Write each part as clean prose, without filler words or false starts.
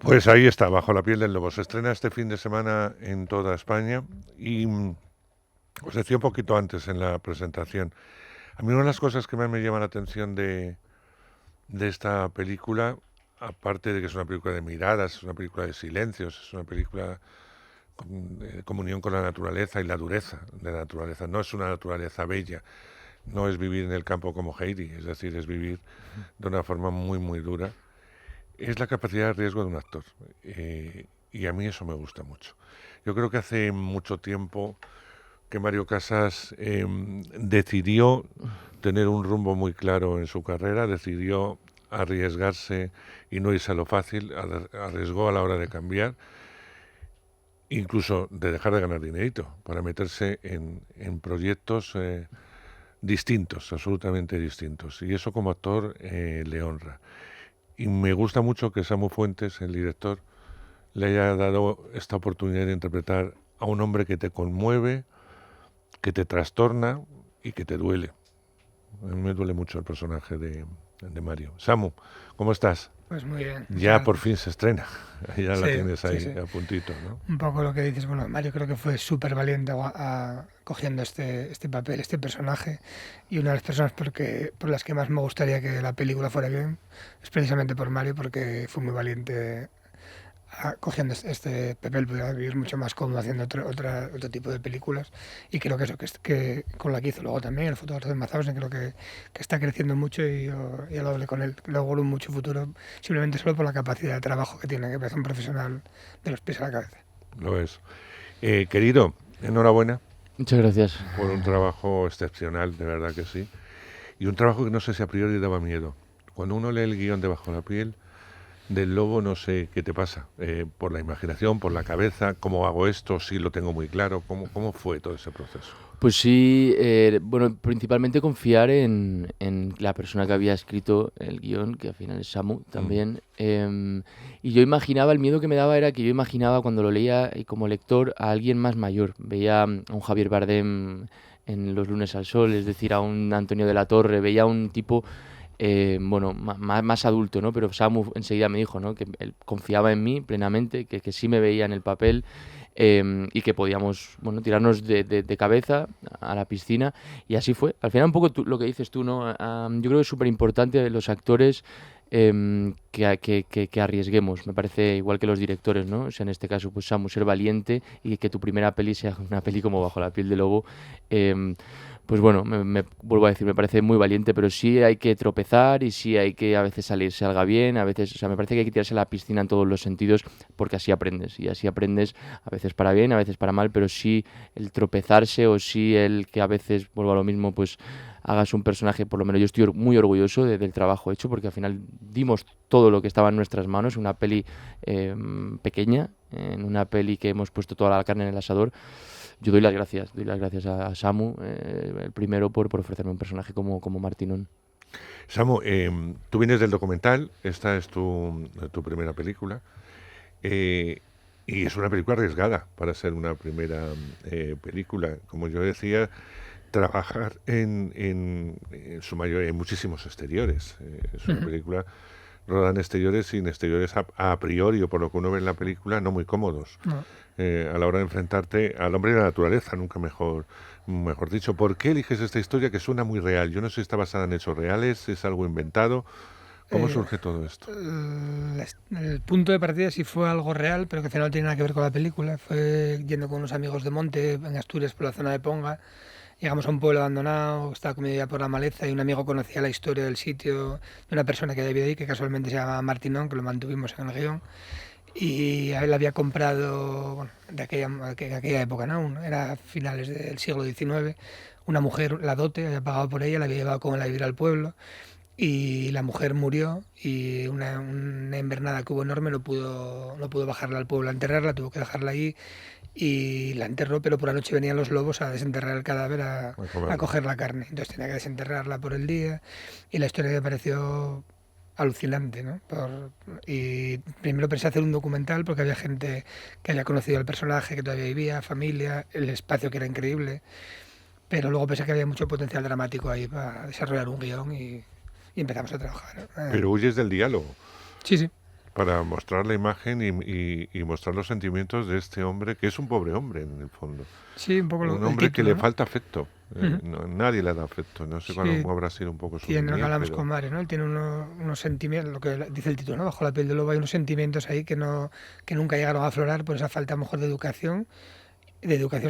Pues ahí está, Bajo la piel del lobo. Se estrena este fin de semana en toda España y os decía un poquito antes en la presentación. A mí una de las cosas que más me llama la atención de esta película, aparte de que es una película de miradas, es una película de silencios, es una película de comunión con la naturaleza y la dureza de la naturaleza. No es una naturaleza bella, no es vivir en el campo como Heidi, es decir, es vivir de una forma muy, muy dura. Es la capacidad de riesgo de un actor. Y a mí eso me gusta mucho. Yo creo que hace mucho tiempo que Mario Casas decidió tener un rumbo muy claro en su carrera, decidió arriesgarse y no irse a lo fácil, arriesgó a la hora de cambiar, incluso de dejar de ganar dinerito, para meterse en proyectos distintos, absolutamente distintos. Y eso como actor le honra. Y me gusta mucho que Samu Fuentes, el director, le haya dado esta oportunidad de interpretar a un hombre que te conmueve, que te trastorna y que te duele. A mí me duele mucho el personaje de Mario. Samu, ¿cómo estás? Pues muy bien, muchas Ya por gracias. fin se estrena. Ya la Sí, tienes sí, ahí sí. a puntito, ¿no? Un poco lo que dices, bueno, Mario creo que fue súper valiente cogiendo este papel, este personaje, y una de las personas por las que más me gustaría que la película fuera bien es precisamente por Mario, porque fue muy valiente cogiendo este papel, podría vivir mucho más cómodo haciendo otro tipo de películas, y creo que eso, que con la que hizo luego también, el fotógrafo de Mauthausen, creo que está creciendo mucho, y yo ya lo hablé con él, le auguro mucho futuro, simplemente solo por la capacidad de trabajo que tiene, que parece un profesional de los pies a la cabeza. Lo es. Querido, enhorabuena Muchas gracias. por un trabajo excepcional, de verdad que sí. Y un trabajo que no sé si a priori daba miedo. Cuando uno lee el guión de Bajo la piel del lobo, no sé qué te pasa. Por la imaginación, por la cabeza, ¿cómo hago esto? Sí lo tengo muy claro. ¿Cómo fue todo ese proceso? Pues sí, bueno, principalmente confiar en la persona que había escrito el guión, que al final es Samu Mm. también. Y yo imaginaba, el miedo que me daba era que yo imaginaba cuando lo leía como lector a alguien más mayor. Veía a un Javier Bardem en Los lunes al sol, es decir, a un Antonio de la Torre, veía a un tipo, bueno, más adulto, ¿no? Pero Samu enseguida me dijo, ¿no? Que él confiaba en mí plenamente, que sí me veía en el papel, y que podíamos, bueno, tirarnos de cabeza a la piscina, y así fue. Al final un poco lo que dices tú, ¿no? Yo creo que es súper importante los actores, que arriesguemos, me parece, igual que los directores, ¿no? O sea, en este caso, pues Samu, ser valiente, y que tu primera peli sea una peli como Bajo la piel del lobo. Pues bueno, vuelvo a decir, me parece muy valiente, pero sí hay que tropezar, y sí hay que a veces salga bien, a veces, o sea, me parece que hay que tirarse a la piscina en todos los sentidos, porque así aprendes, y así aprendes a veces para bien, a veces para mal, pero sí el tropezarse, o sí el que a veces, vuelvo a lo mismo, pues hagas un personaje. Por lo menos yo estoy muy orgulloso del trabajo hecho, porque al final dimos todo lo que estaba en nuestras manos, una peli pequeña, en una peli que hemos puesto toda la carne en el asador. Yo doy las gracias a Samu, el primero, por ofrecerme un personaje como Martinón. Samu, tú vienes del documental, esta es tu primera película, eh, y es una película arriesgada para ser una primera película. Como yo decía, trabajar en su mayoría en muchísimos exteriores. Es una película rodada en exteriores y en exteriores a priori, o por lo que uno ve en la película, no muy cómodos. No. A la hora de enfrentarte al hombre y a la naturaleza, nunca mejor dicho. ¿Por qué eliges esta historia que suena muy real? Yo no sé si está basada en hechos reales, es algo inventado. ¿Cómo Eh, surge todo esto? el punto de partida sí fue algo real, pero que al final no tiene nada que ver con la película. Fue yendo con unos amigos de monte en Asturias, por la zona de Ponga. Llegamos a un pueblo abandonado, estaba comido ya por la maleza, y un amigo conocía la historia del sitio de una persona que había vivido ahí, que casualmente se llama Martinón, que lo mantuvimos en el guión. Y a él había comprado, bueno, de aquella época, ¿no? Era finales del siglo XIX, una mujer, la dote, había pagado por ella, la había llevado con él a vivir al pueblo, y la mujer murió, y una invernada que hubo enorme no pudo bajarla al pueblo a enterrarla, tuvo que dejarla ahí, y la enterró, pero por la noche venían los lobos a desenterrar el cadáver, A a comerlo. coger la carne. Entonces tenía que desenterrarla por el día, y la historia me pareció alucinante, ¿no? Y primero pensé hacer un documental porque había gente que había conocido al personaje, que todavía vivía, familia, el espacio que era increíble, pero luego pensé que había mucho potencial dramático ahí para desarrollar un guión, y empezamos a trabajar. Pero huyes del diálogo. Sí, sí. para mostrar la imagen y mostrar los sentimientos de este hombre, que es un pobre hombre en el fondo. Sí, un poco Un el hombre que título, le ¿no? falta afecto. Ujú. Nadie le da afecto. No sé Sí, cómo habrá sido un poco su tiene lo que niñez, hablamos pero... con Mario, ¿no? Él tiene unos sentimientos, lo que dice el título, ¿no? Bajo la piel del lobo hay unos sentimientos ahí que no, que nunca llegaron a aflorar por esa falta a lo mejor de educación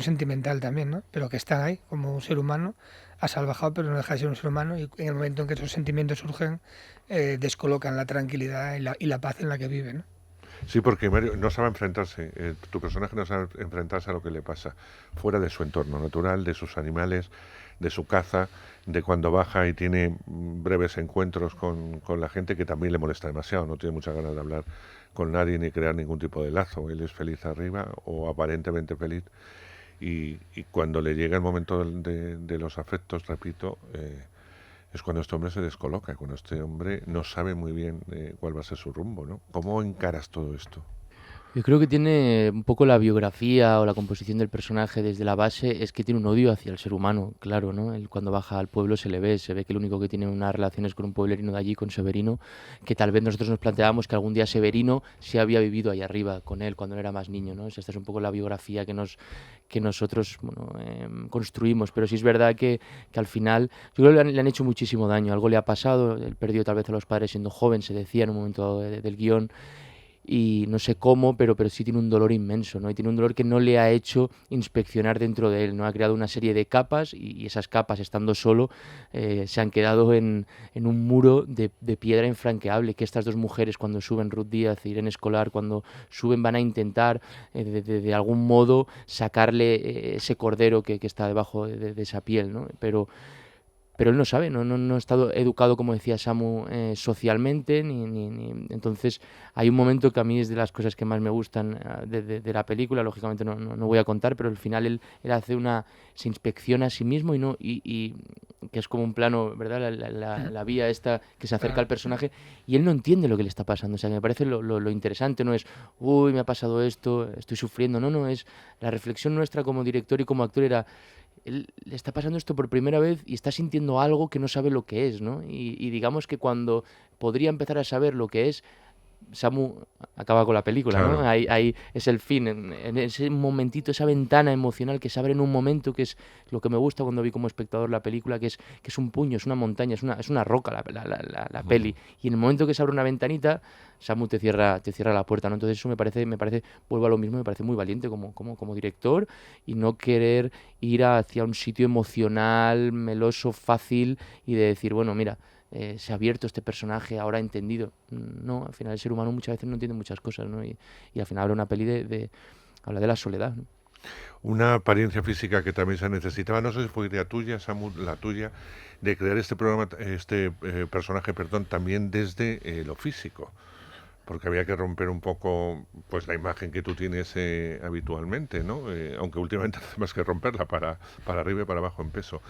sentimental también, ¿no? Pero que están ahí como un ser humano asalvajado, pero no deja de ser un ser humano y en el momento en que esos sentimientos surgen, descolocan la tranquilidad y la paz en la que vive, ¿no? Sí, porque Mario no sabe enfrentarse, tu personaje no sabe enfrentarse a lo que le pasa, fuera de su entorno natural, de sus animales, de su caza, de cuando baja y tiene breves encuentros con la gente que también le molesta demasiado, no tiene muchas ganas de hablar con nadie ni crear ningún tipo de lazo, él es feliz arriba o aparentemente feliz y cuando le llega el momento de los afectos, repito, es cuando este hombre se descoloca, cuando este hombre no sabe muy bien cuál va a ser su rumbo, ¿no? ¿Cómo encaras todo esto? Yo creo que tiene un poco la biografía o la composición del personaje desde la base, es que tiene un odio hacia el ser humano, claro, ¿no? Él cuando baja al pueblo se ve que el único que tiene unas relaciones con un pueblerino de allí, con Severino, que tal vez nosotros nos planteábamos que algún día Severino sí había vivido ahí arriba con él cuando él era más niño, ¿no? O sea, esta es un poco la biografía que nosotros bueno, construimos, pero sí es verdad que al final, yo creo que le han hecho muchísimo daño, algo le ha pasado, él perdió tal vez a los padres siendo joven, se decía en un momento dado del guión, y no sé cómo, pero sí tiene un dolor inmenso, ¿no? Y tiene un dolor que no le ha hecho inspeccionar dentro de él, ¿no? Ha creado una serie de capas y esas capas, estando solo, se han quedado en un muro de piedra infranqueable, que estas dos mujeres cuando suben, Ruth Díaz e Irene Escolar, cuando suben van a intentar de algún modo sacarle ese cordero que está debajo de esa piel, ¿no? Pero él no sabe, no ha estado educado, como decía Samu, socialmente, entonces hay un momento que a mí es de las cosas que más me gustan de la película, lógicamente no voy a contar, pero al final él hace se inspecciona a sí mismo y que es como un plano, ¿verdad? La vía esta que se acerca al personaje y él no entiende lo que le está pasando, o sea, que me parece lo interesante, no es, uy, me ha pasado esto, estoy sufriendo, no, es la reflexión nuestra como director y como actor era... Él le está pasando esto por primera vez y está sintiendo algo que no sabe lo que es, ¿no? Y digamos que cuando podría empezar a saber lo que es, Samu acaba con la película, ¿no? Claro. Ahí es el fin, en ese momentito, esa ventana emocional que se abre en un momento, que es lo que me gusta cuando vi como espectador la película, que es un puño, es una montaña, es una roca la peli. Y en el momento que se abre una ventanita, Samu te cierra la puerta, ¿no? Entonces eso me parece, vuelvo a lo mismo, me parece muy valiente como director y no querer ir hacia un sitio emocional, meloso, fácil y de decir, bueno, mira, se ha abierto este personaje, ahora ha entendido. No, al final el ser humano muchas veces no entiende muchas cosas, ¿no? Y al final habla una peli habla de la soledad, ¿no? Una apariencia física que también se necesitaba, no sé si fue idea tuya, Samu, la tuya, de crear este programa, personaje, perdón, también desde lo físico, porque había que romper un poco pues la imagen que tú tienes habitualmente, ¿no? Aunque últimamente no hace más que romperla para arriba y para abajo en peso.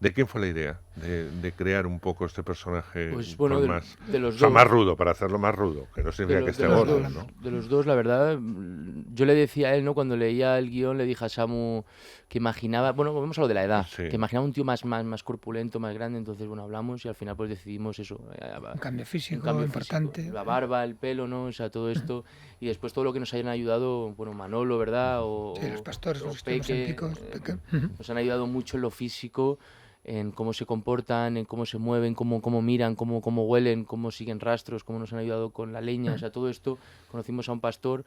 ¿De quién fue la idea de crear un poco este personaje Pues bueno, con más, de o los sea, dos. más rudo, para hacerlo más rudo, que no significa que esté gordo, ¿no? De los dos, la verdad, yo le decía a él, ¿no? Cuando leía el guión, le dije a Samu que imaginaba, bueno, vamos a lo de la edad, Sí. que imaginaba un tío más corpulento, más grande, entonces, bueno, hablamos y al final pues decidimos eso. Un cambio físico un cambio importante. físico, la barba, el pelo, ¿no? O sea, todo esto. Y después todo lo que nos hayan ayudado, bueno, Manolo, ¿verdad? Sí, los pastores, o los que estuvimos en Picos. nos han ayudado mucho en lo físico, en cómo se comportan, en cómo se mueven, cómo miran, cómo huelen, cómo siguen rastros, cómo nos han ayudado con la leña, o sea, todo esto. Conocimos a un pastor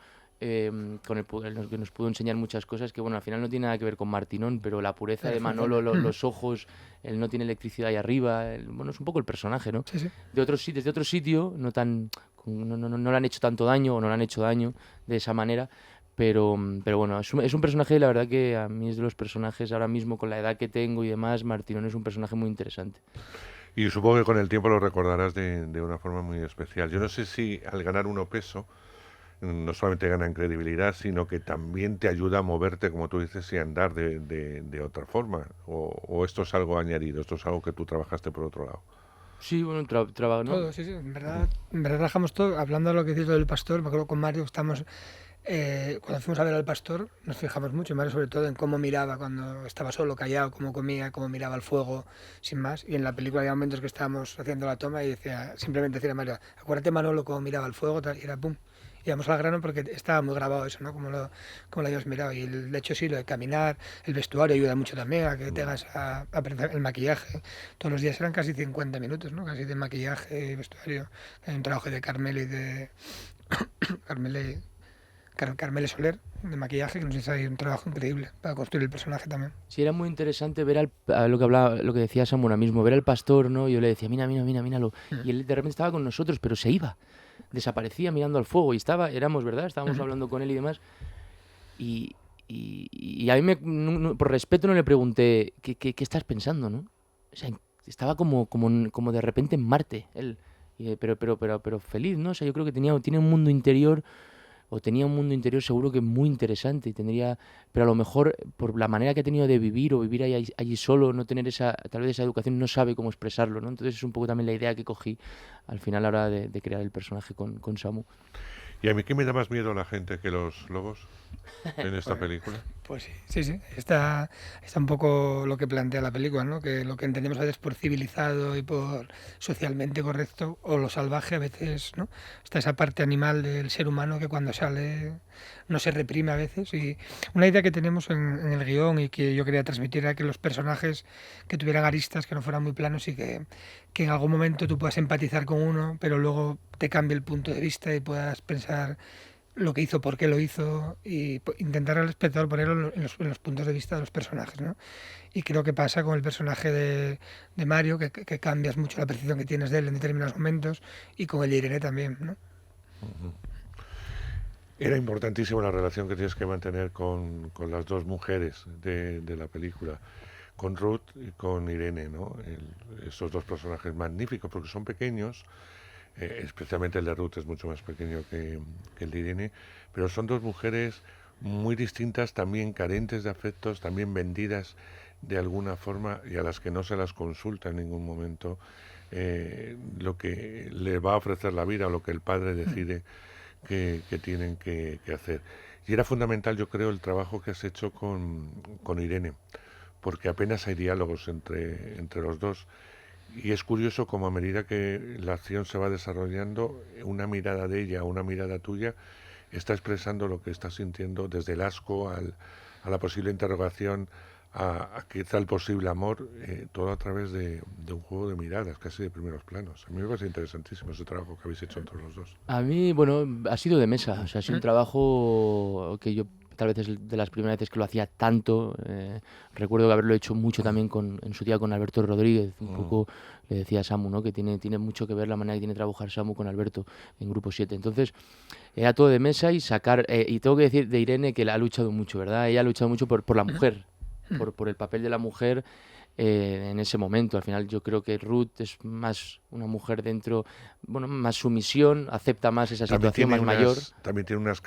con el que nos pudo enseñar muchas cosas que, bueno, al final no tiene nada que ver con Martinón, pero la pureza de Manolo, los ojos, él no tiene electricidad ahí arriba, bueno, es un poco el personaje, ¿no? Sí, sí. Desde otro sitio, no le han hecho tanto daño, o no le han hecho daño de esa manera, pero bueno, es un personaje, la verdad que a mí es de los personajes ahora mismo, con la edad que tengo y demás, Martinón es un personaje muy interesante. Y supongo que con el tiempo lo recordarás de una forma muy especial. Yo no sé si al ganar uno peso, no solamente gana en credibilidad, sino que también te ayuda a moverte, como tú dices, y a andar de otra forma. O esto es algo añadido, esto es algo que tú trabajaste por otro lado. Sí, bueno, trabajo, ¿no? Todo, sí, sí. En verdad trabajamos todo. Hablando de lo que dices del pastor, me acuerdo con Mario, estamos cuando fuimos a ver al pastor nos fijamos mucho, Mario, sobre todo en cómo miraba cuando estaba solo, callado, cómo comía, cómo miraba al fuego, sin más. Y en la película había momentos que estábamos haciendo la toma y simplemente decía a Mario, acuérdate Manolo cómo miraba al fuego, tal, y era pum. Íbamos al grano porque estaba muy grabado eso, ¿no? Como lo habíamos mirado. Y el hecho sí, lo de caminar, el vestuario ayuda mucho también a que tengas a aprender el maquillaje. Todos los días eran casi 50 minutos, ¿no? Casi de maquillaje y vestuario. Hay un trabajo de Carmele y de... Carmele Soler, de maquillaje, que nos hizo ahí un trabajo increíble para construir el personaje también. Sí, era muy interesante ver lo que decía Samu ahora mismo, ver al pastor, ¿no? Yo le decía, míralo. Y él de repente estaba con nosotros, pero se iba. Desaparecía mirando al fuego y éramos, ¿verdad? Estábamos hablando con él y demás. Y a mí, por respeto, no le pregunté, ¿qué estás pensando, no? O sea, estaba como de repente en Marte, él. Pero feliz, ¿no? O sea, yo creo que tiene un mundo interior, o tenía un mundo interior seguro que muy interesante, pero a lo mejor por la manera que ha tenido de vivir o vivir allí solo, no tener tal vez esa educación, no sabe cómo expresarlo, ¿no? Entonces es un poco también la idea que cogí al final a la hora de crear el personaje con Samu. ¿Y a mí qué me da más miedo la gente que los lobos en esta película? Pues sí. Está un poco lo que plantea la película, ¿no? Que lo que entendemos a veces por civilizado y por socialmente correcto, o lo salvaje a veces, ¿no? Está esa parte animal del ser humano que cuando sale no se reprime a veces. Y una idea que tenemos en el guión y que yo quería transmitir era que los personajes que tuvieran aristas, que no fueran muy planos y que en algún momento tú puedas empatizar con uno, pero luego te cambie el punto de vista y puedas pensar lo que hizo, por qué lo hizo, y intentar al espectador ponerlo en los puntos de vista de los personajes, ¿no? Y creo que pasa con el personaje de Mario, que cambias mucho la percepción que tienes de él en determinados momentos, y con el de Irene también, ¿no? Era importantísima la relación que tienes que mantener con las dos mujeres de la película, con Ruth y con Irene, ¿no? Esos dos personajes magníficos, porque son pequeños, especialmente el de Ruth es mucho más pequeño que el de Irene, pero son dos mujeres muy distintas, también carentes de afectos, también vendidas de alguna forma y a las que no se las consulta en ningún momento lo que le va a ofrecer la vida o lo que el padre decide que tienen que hacer. Y era fundamental, yo creo, el trabajo que has hecho con Irene, porque apenas hay diálogos entre los dos. Y es curioso como a medida que la acción se va desarrollando, una mirada de ella, una mirada tuya, está expresando lo que está sintiendo, desde el asco a la posible interrogación, a quizá el posible amor, todo a través de un juego de miradas, casi de primeros planos. A mí me parece interesantísimo ese trabajo que habéis hecho entre los dos. A mí, bueno, ha sido de mesa, o sea, ha sido un trabajo que yo tal vez es de las primeras veces que lo hacía tanto. Recuerdo haberlo hecho mucho también en su día con Alberto Rodríguez, un poco le decía a Samu, ¿no? Que tiene mucho que ver la manera que tiene de trabajar Samu con Alberto en Grupo 7. Entonces, era todo de mesa y sacar, y tengo que decir de Irene que la ha luchado mucho, ¿verdad? Ella ha luchado mucho por la mujer, por el papel de la mujer en ese momento. Al final yo creo que Ruth es más una mujer dentro, bueno, más sumisión, acepta más esa situación más mayor. También tiene unas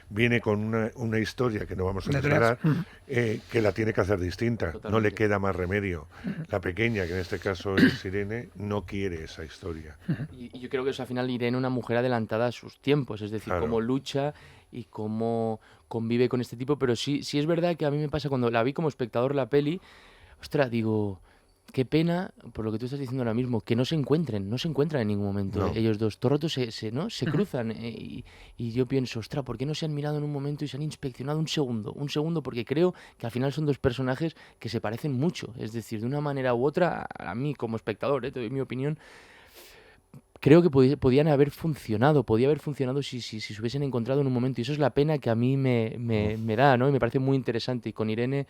viene con una historia que no vamos a desvelar, que la tiene que hacer distinta. Totalmente. No le queda más remedio. La pequeña, que en este caso es Irene, no quiere esa historia. Y yo creo que es al final Irene una mujer adelantada a sus tiempos, es decir, cómo lucha y cómo convive con este tipo, pero sí es verdad que a mí me pasa cuando la vi como espectador la peli, ostras, digo, qué pena, por lo que tú estás diciendo ahora mismo, que no se encuentran en ningún momento, no. Ellos dos, todo el rato se cruzan, y yo pienso, ostras, ¿por qué no se han mirado en un momento y se han inspeccionado un segundo? Porque creo que al final son dos personajes que se parecen mucho, es decir, de una manera u otra, a mí como espectador, te doy mi opinión, creo que podía haber funcionado si se hubiesen encontrado en un momento, y eso es la pena que a mí me da, ¿no? Y me parece muy interesante. Y con Irene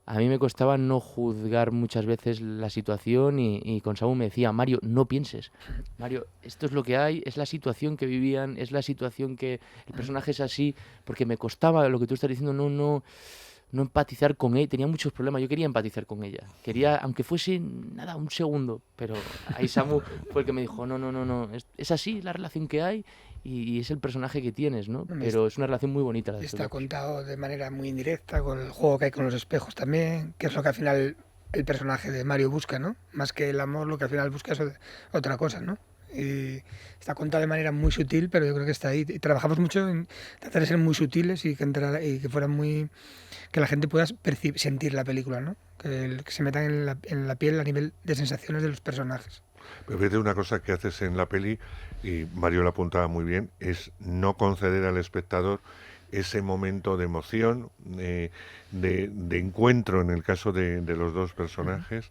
a mí me costaba no juzgar muchas veces la situación, y con Samu me decía, Mario, no pienses. Mario, esto es lo que hay, es la situación que vivían, es la situación que el personaje es así, porque me costaba lo que tú estás diciendo, no empatizar con ella. Tenía muchos problemas, yo quería empatizar con ella. Quería, aunque fuese nada, un segundo, pero ahí Samu fue el que me dijo, no, es así la relación que hay. Y es el personaje que tienes, ¿no? Pero es una relación muy bonita. Está contado de manera muy indirecta, con el juego que hay con los espejos también, que es lo que al final el personaje de Mario busca, ¿no? Más que el amor, lo que al final busca es otra cosa, ¿no? Y está contado de manera muy sutil, pero yo creo que está ahí. Y trabajamos mucho en tratar de ser muy sutiles y y que fueran muy... que la gente pueda sentir la película, ¿no? Que se metan en la piel a nivel de sensaciones de los personajes. Pero fíjate, una cosa que haces en la peli, y Mario lo apuntaba muy bien, es no conceder al espectador ese momento de emoción, de encuentro en el caso de los dos personajes.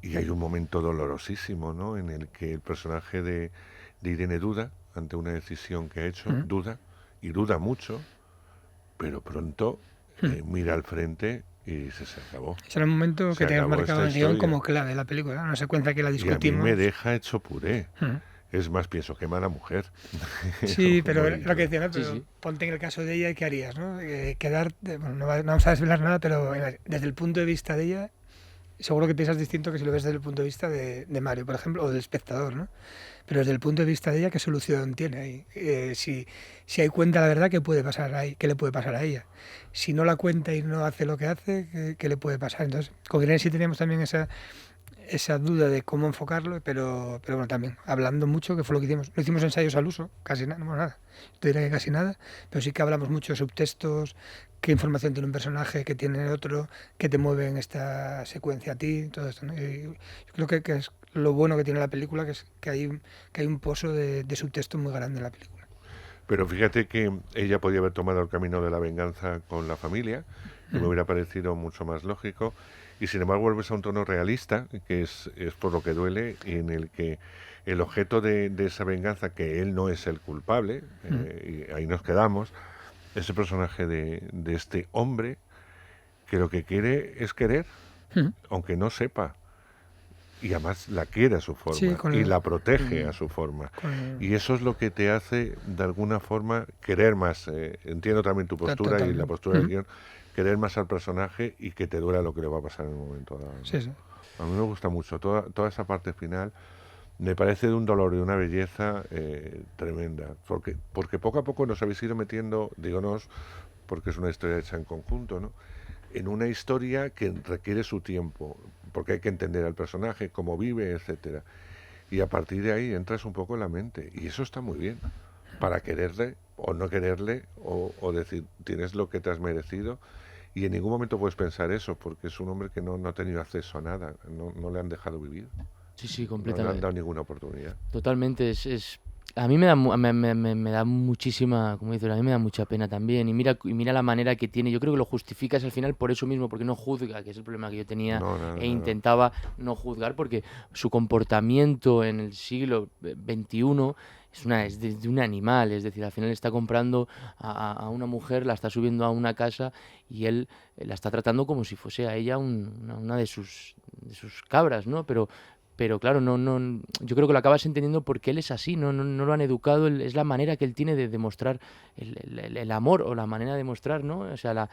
Y hay un momento dolorosísimo, ¿no? En el que el personaje de Irene duda ante una decisión que ha hecho, duda, y duda mucho, pero pronto mira al frente y dice, se acabó. Ese era el momento que Se te has acabó marcado esta en el guión historia. como clave de la película, ¿no? Una secuencia que la Y a mí discutimos. me deja hecho puré. Mm. Es más, pienso, qué mala mujer. Sí, pero Muy- lo que decía, ¿no? Sí, Pero sí. ponte en el caso de ella y qué harías, ¿no? Bueno, no vamos a desvelar nada, pero desde el punto de vista de ella, seguro que piensas distinto que si lo ves desde el punto de vista de Mario, por ejemplo, o del espectador, ¿no? Pero desde el punto de vista de ella, ¿qué solución tiene ahí? Si hay cuenta la verdad, ¿qué puede pasar ahí? ¿Qué le puede pasar a ella? Si no la cuenta y no hace lo que hace, ¿qué le puede pasar? Entonces, con Irene sí teníamos también esa duda de cómo enfocarlo, pero bueno, también hablando mucho, que fue lo que hicimos. No hicimos ensayos al uso, casi nada, no, nada. Te diría que casi nada, pero sí que hablamos mucho de subtextos, qué información tiene un personaje, qué tiene otro, qué te mueve en esta secuencia a ti, todo esto, ¿no? Y yo creo que es lo bueno que tiene la película, que hay un pozo de subtexto muy grande en la película. Pero fíjate que ella podía haber tomado el camino de la venganza con la familia, que me hubiera parecido mucho más lógico, y sin embargo vuelves a un tono realista, que es por lo que duele, en el que el objeto de esa venganza, que él no es el culpable, y ahí nos quedamos, ese personaje de este hombre, que lo que quiere es querer, aunque no sepa. Y además la quiere a su forma, Sí, y la protege a su forma. Y eso es lo que te hace, de alguna forma, querer más. Entiendo también tu postura y la postura del guión, querer más al personaje y que te duela lo que le va a pasar en un momento dado, ¿no? Sí, sí. A mí me gusta mucho toda esa parte final. Me parece de un dolor y una belleza tremenda. Porque poco a poco nos habéis ido metiendo, díganos, porque es una historia hecha en conjunto, ¿no? En una historia que requiere su tiempo, porque hay que entender al personaje, cómo vive, etcétera. Y a partir de ahí entras un poco en la mente, y eso está muy bien, para quererle o no quererle, o decir, tienes lo que te has merecido, y en ningún momento puedes pensar eso, porque es un hombre que no ha tenido acceso a nada, no le han dejado vivir, Sí, sí, no le han completamente. dado ninguna oportunidad. Totalmente, a mí me da muchísima, como dices, a mí me da mucha pena también. Y mira la manera que tiene. Yo creo que lo justificas al final por eso mismo, porque no juzga, que es el problema que yo tenía, No, nada, e nada. intentaba no juzgar, porque su comportamiento en el siglo XXI es de un animal. Es decir, al final está comprando a una mujer, la está subiendo a una casa y él la está tratando como si fuese a ella una de sus cabras, ¿no? Pero claro, yo creo que lo acabas entendiendo porque él es así, no lo han educado, es la manera que él tiene de demostrar el amor, o la manera de mostrar, ¿no? O sea,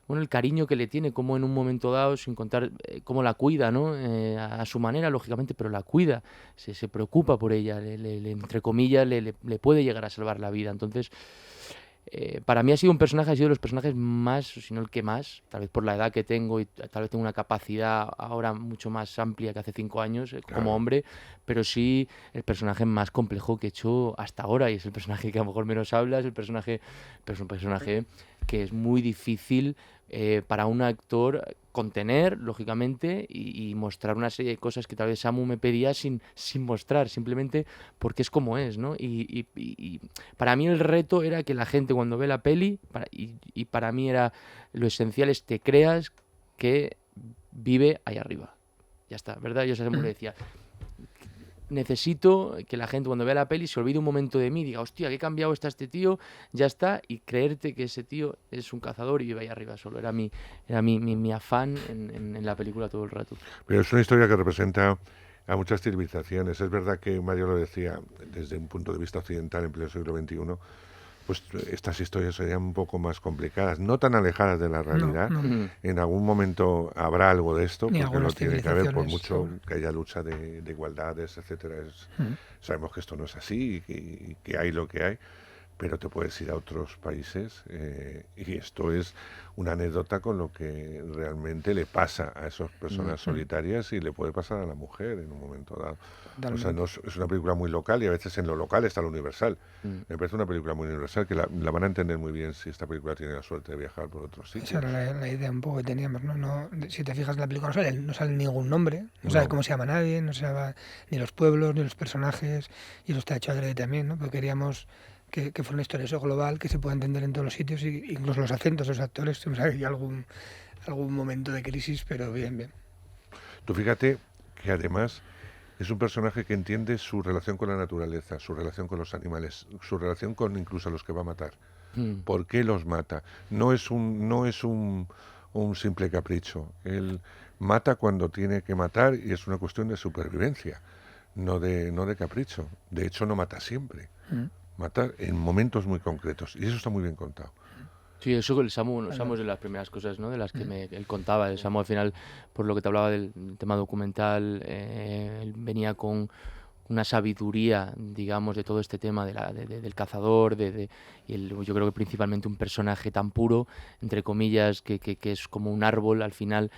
bueno, el cariño que le tiene, como en un momento dado, sin contar cómo la cuida, ¿no? A su manera, lógicamente, pero la cuida, se preocupa por ella, entre comillas, le puede llegar a salvar la vida. Entonces, para mí ha sido de los personajes más, si no el que más, tal vez por la edad que tengo y tal vez tengo una capacidad ahora mucho más amplia que hace 5 años como Claro. hombre, pero sí el personaje más complejo que he hecho hasta ahora, y es el personaje que a lo mejor menos habla, pero es un personaje que es muy difícil para un actor contener, lógicamente, y mostrar una serie de cosas que tal vez Samu me pedía sin mostrar, simplemente porque es como es, ¿no? Y para mí el reto era que la gente cuando ve la peli, y para mí era lo esencial, es te creas que vive ahí arriba. Ya está, ¿verdad? Yo a Samu le decía, necesito que la gente cuando vea la peli se olvide un momento de mí, diga, hostia, qué cambiado está este tío, ya está, y creerte que ese tío es un cazador y vive ahí arriba solo. Era mi afán en la película todo el rato. Pero es una historia que representa a muchas civilizaciones. Es verdad que Mario lo decía desde un punto de vista occidental en pleno siglo XXI, pues estas historias serían un poco más complicadas, no tan alejadas de la realidad. No. En algún momento habrá algo de esto, Ni porque no algunas tiene que haber, por civilizaciones, mucho seguro. que haya lucha de igualdades, etcétera. Sabemos que esto no es así y que hay lo que hay, pero te puedes ir a otros países y esto es una anécdota con lo que realmente le pasa a esas personas solitarias y le puede pasar a la mujer en un momento dado. O sea, no es una película muy local y a veces en lo local está lo universal. Me parece una película muy universal que la van a entender muy bien si esta película tiene la suerte de viajar por otros sitios. Esa era la idea un poco que teníamos, ¿no? Si te fijas en la película no sale ningún nombre, no sabe cómo se llama nadie, no se sabe ni los pueblos, ni los personajes, y eso está hecho adrede también, ¿no? Porque queríamos que fuera una historia eso global, que se pueda entender en todos los sitios, incluso los acentos de los actores, siempre hay algún momento de crisis, pero bien. Tú fíjate que además es un personaje que entiende su relación con la naturaleza, su relación con los animales, su relación con incluso a los que va a matar. ¿Por qué los mata? No es un simple capricho. Él mata cuando tiene que matar y es una cuestión de supervivencia, no de capricho. De hecho, no mata siempre. Mata en momentos muy concretos y eso está muy bien contado. Sí, eso con el Samu es de las primeras cosas, ¿no? De las que él contaba. El Samu al final, por lo que te hablaba del tema documental, él venía con una sabiduría, digamos, de todo este tema del cazador, yo creo que principalmente un personaje tan puro, entre comillas, que es como un árbol al final.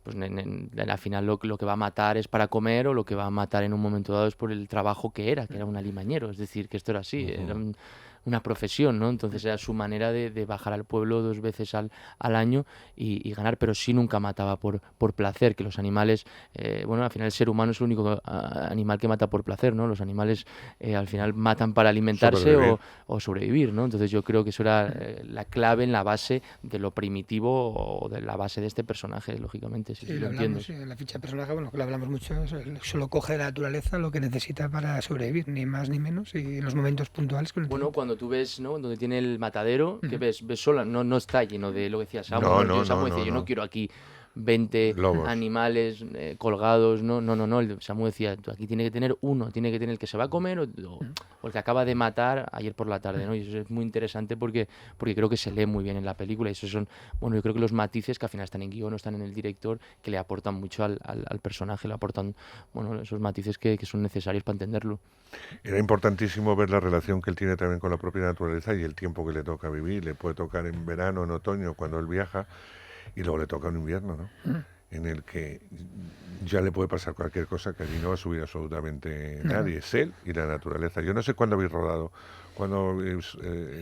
Pues al final lo que va a matar es para comer, o lo que va a matar en un momento dado es por el trabajo que era un alimañero. Es decir, que esto era así, era una profesión, ¿no? Entonces era su manera de bajar al pueblo 2 veces al año y ganar, pero sí nunca mataba por placer, que los animales, bueno, al final el ser humano es el único animal que mata por placer, ¿no? Los animales al final matan para alimentarse o sobrevivir, ¿no? Entonces yo creo que eso era la clave en la base de lo primitivo o de la base de este personaje, lógicamente, sí, lo entiendo. Sí, en la ficha de personaje, bueno, que lo hablamos mucho, solo coge de la naturaleza lo que necesita para sobrevivir, ni más ni menos, y en los momentos puntuales. Bueno, cuando tú ves, ¿no?, donde tiene el matadero, que ves sola, no está lleno de lo que decía Samu. Samu decía, yo no quiero aquí 20 lobos, animales colgados, no. El Samu decía, tú aquí tiene que tener uno, tiene que tener el que se va a comer o el que acaba de matar ayer por la tarde, ¿no? Y eso es muy interesante porque creo que se lee muy bien en la película, y esos son, bueno, yo creo que los matices que al final están en guión, no están en el director, que le aportan mucho al personaje, le aportan, bueno, esos matices que son necesarios para entenderlo. Era importantísimo ver la relación que él tiene también con la propia naturaleza y el tiempo que le toca vivir. Le puede tocar en verano, en otoño, cuando él viaja, y luego le toca en invierno, ¿no? En el que ya le puede pasar cualquier cosa, que allí no va a subir absolutamente nadie. Es él y la naturaleza. Yo no sé cuándo habéis rodado, ¿en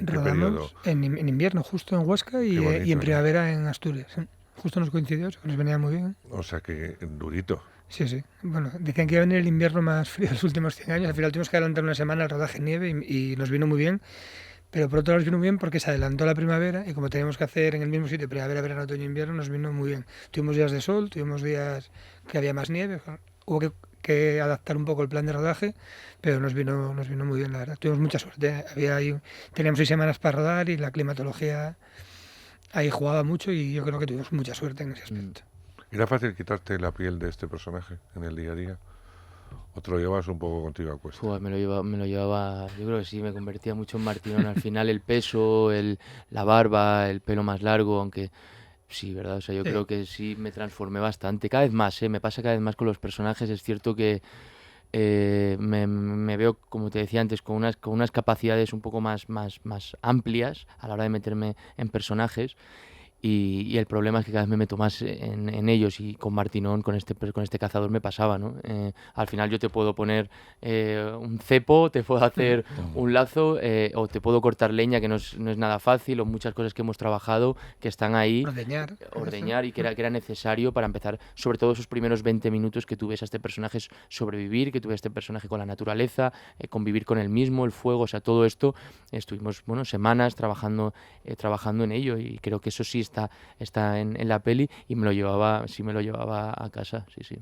qué periodo? En invierno, justo en Huesca, y en primavera en Asturias. Justo nos coincidió, nos venía muy bien. O sea que durito. Sí. Bueno, decían que iba a venir el invierno más frío de los últimos 100 años. Al final tuvimos que adelantar una semana el rodaje en nieve y nos vino muy bien. Pero por otro lado nos vino muy bien porque se adelantó la primavera y como teníamos que hacer en el mismo sitio primavera, verano, otoño e invierno, nos vino muy bien. Tuvimos días de sol, tuvimos días que había más nieve. Hubo que adaptar un poco el plan de rodaje, pero nos vino muy bien, la verdad. Tuvimos mucha suerte. Teníamos 6 semanas para rodar y la climatología ahí jugaba mucho y yo creo que tuvimos mucha suerte en ese aspecto. ¿Era fácil quitarte la piel de este personaje en el día a día? ¿O te lo llevabas un poco contigo a cuesta? Me lo llevaba, yo creo que sí, me convertía mucho en Martinón. Al final el peso, la barba, el pelo más largo, aunque sí, ¿verdad? O sea, yo creo que sí me transformé bastante. Cada vez más, me pasa cada vez más con los personajes. Es cierto que me veo, como te decía antes, con unas capacidades un poco más amplias a la hora de meterme en personajes. Y el problema es que cada vez me meto más en ellos, y con Martinón, con este cazador me pasaba, ¿no? Al final yo te puedo poner un cepo, te puedo hacer un lazo, o te puedo cortar leña, que no es nada fácil, o muchas cosas que hemos trabajado que están ahí. Ordeñar, y que era necesario para empezar, sobre todo esos primeros 20 minutos que tú ves a este personaje sobrevivir, que tú ves a este personaje con la naturaleza, convivir con él mismo, el fuego, o sea, todo esto estuvimos, bueno, semanas trabajando en ello, y creo que eso sí está en la peli, y me lo llevaba a casa, sí.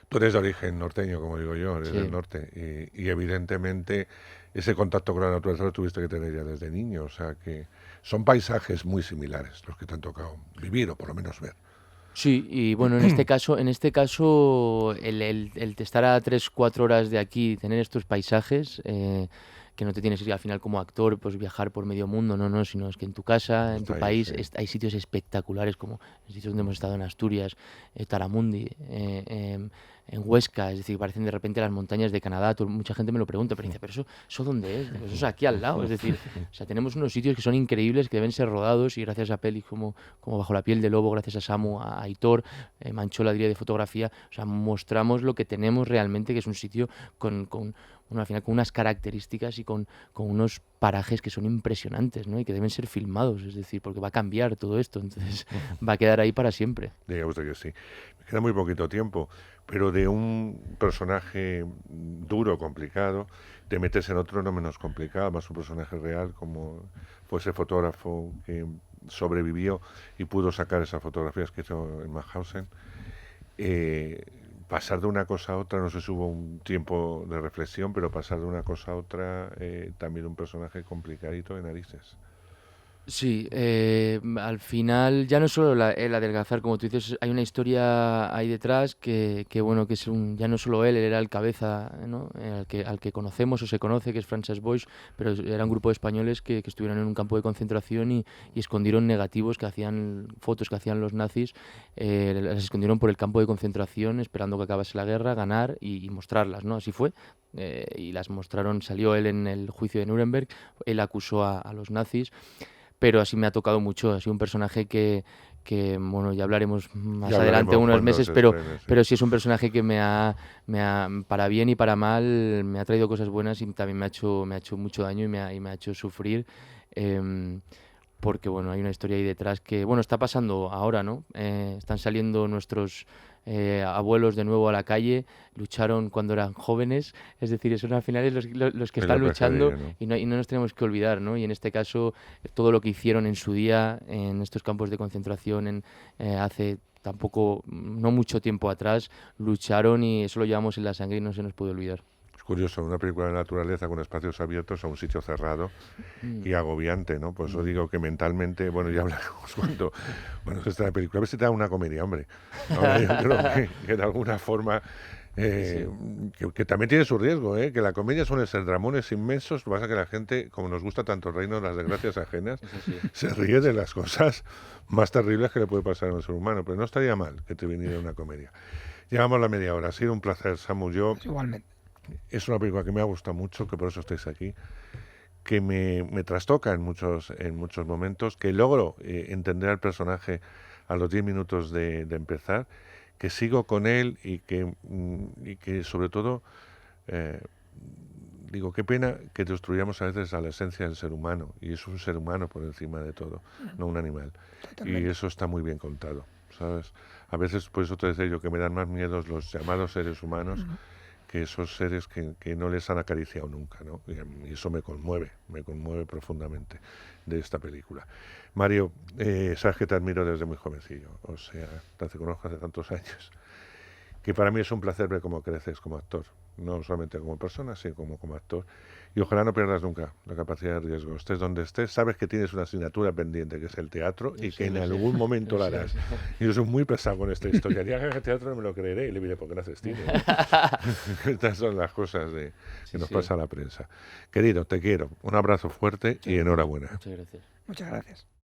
Tú eres de origen norteño, como digo yo, eres del norte, y evidentemente ese contacto con la naturaleza lo tuviste que tener ya desde niño, o sea que son paisajes muy similares los que te han tocado vivir, o por lo menos ver. Sí, y bueno, en este caso el estar a 3-4 horas de aquí, tener estos paisajes, que no te tienes que ir al final como actor, pues viajar por medio mundo, no, sino es que en tu casa, en tu país, hay sitios espectaculares, como el sitio donde hemos estado en Asturias, Taramundi, en Huesca, es decir, parecen de repente las montañas de Canadá. Mucha gente me lo pregunta, pero dice, ¿pero eso dónde es? Pues eso es aquí al lado, es decir, o sea, tenemos unos sitios que son increíbles, que deben ser rodados, y gracias a pelis como Bajo la piel de lobo, gracias a Samu, a Aitor, Manchola diría de fotografía, o sea, mostramos lo que tenemos realmente, que es un sitio bueno, al final con unas características y con unos parajes que son impresionantes, ¿no? Y que deben ser filmados, es decir, porque va a cambiar todo esto, entonces va a quedar ahí para siempre. Diga usted que sí. Me queda muy poquito tiempo, pero de un personaje duro, complicado, te metes en otro no menos complicado, más un personaje real, como fue ese fotógrafo que sobrevivió y pudo sacar esas fotografías que hizo en Mauthausen. Pasar de una cosa a otra, no sé si hubo un tiempo de reflexión, pero pasar de una cosa a otra, también un personaje complicadito de narices. Sí, al final ya no solo el adelgazar, como tú dices, hay una historia ahí detrás bueno, que ya no solo él era el cabeza, ¿no? Al que conocemos o se conoce, que es Francesc Boix, pero era un grupo de españoles que estuvieron en un campo de concentración y escondieron negativos fotos que hacían los nazis, las escondieron por el campo de concentración esperando que acabase la guerra, ganar y mostrarlas, ¿no? Así fue. Y las mostraron, salió él en el juicio de Nuremberg, él acusó a los nazis. Pero así me ha tocado mucho, ha sido un personaje bueno, ya hablaremos más adelante, unos meses, pero sí es un personaje que para bien y para mal, me ha traído cosas buenas y también me ha hecho mucho daño y me ha hecho sufrir, porque bueno, hay una historia ahí detrás que, bueno, está pasando ahora, ¿no? Están saliendo nuestros abuelos de nuevo a la calle, lucharon cuando eran jóvenes, es decir, son al final los que están luchando, ¿no? Y no nos tenemos que olvidar, ¿no? Y en este caso, todo lo que hicieron en su día en estos campos de concentración hace tampoco, no mucho tiempo atrás, lucharon y eso lo llevamos en la sangre y no se nos puede olvidar. Es curioso, una película de naturaleza con espacios abiertos a un sitio cerrado y agobiante, ¿no? Por eso digo que mentalmente, bueno, ya hablaremos cuando se está la película. A ver si te da una comedia, hombre. Ahora yo creo que de alguna forma que también tiene su riesgo, que la comedia suele ser dramones inmensos, lo que pasa es que la gente, como nos gusta tanto el reino de las desgracias ajenas, se ríe de las cosas más terribles que le puede pasar a un ser humano, pero no estaría mal que te viniera una comedia. Llevamos la media hora, ha sido un placer, Samu. Igualmente. Es una película que me ha gustado mucho, que por eso estáis aquí, que me trastoca en muchos momentos, que logro entender al personaje a los 10 minutos de empezar, que sigo con él y que sobre todo digo, qué pena que destruyamos a veces a la esencia del ser humano, y es un ser humano por encima de todo, no un animal. Totalmente. Y eso está muy bien contado, ¿sabes? A veces, por eso te decía yo, que me dan más miedos los llamados seres humanos que esos seres que no les han acariciado nunca, ¿no? Y eso me conmueve profundamente de esta película. Mario, sabes que te admiro desde muy jovencillo, o sea, te conozco hace tantos años, que para mí es un placer ver cómo creces como actor, no solamente como persona, sino como actor. Y ojalá no pierdas nunca la capacidad de riesgo. Estés donde estés, sabes que tienes una asignatura pendiente, que es el teatro, y que en algún momento la harás. Y yo soy muy pesado con esta historia. El día que haga teatro no me lo creeré, y le diré, ¿por qué no haces cine? Estas son las cosas que nos pasa a la prensa. Querido, te quiero. Un abrazo fuerte y enhorabuena. Muchas gracias. Muchas gracias.